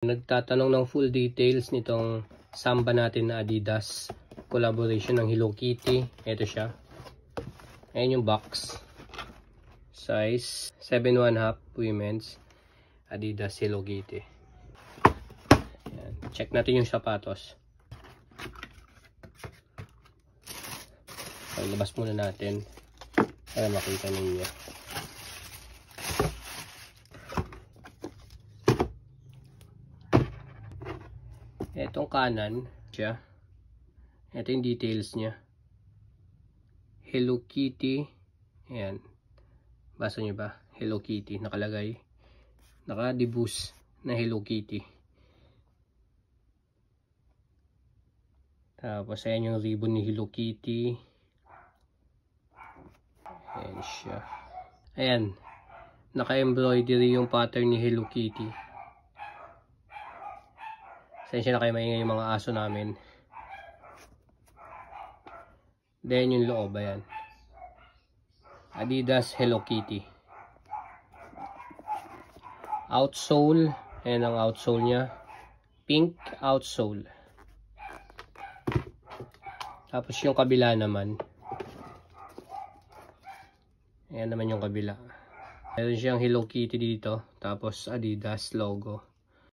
Nagtatanong ng full details nitong Samba natin na Adidas collaboration ng Hello Kitty. Ito siya. Ayan yung box. Size 7.5 women's Adidas Hello Kitty. Ayan. Check natin yung sapatos. Labas muna natin para makita ninyo. Itong kanan siya. Ito yung details niya. Hello Kitty. Ayan. Basa nyo ba? Hello Kitty. Nakalagay. Naka-debus na Hello Kitty. Tapos ayan yung ribbon ni Hello Kitty. Ayan siya. Ayan. Naka-embroidery yung pattern ni Hello Kitty. Sensya na kayo maingay yung mga aso namin. Then yung loob, ayan. Adidas Hello Kitty. Outsole. Ayan ang outsole niya. Pink outsole. Tapos yung kabila naman. Ayan naman yung kabila. Meron siyang Hello Kitty dito. Tapos Adidas logo.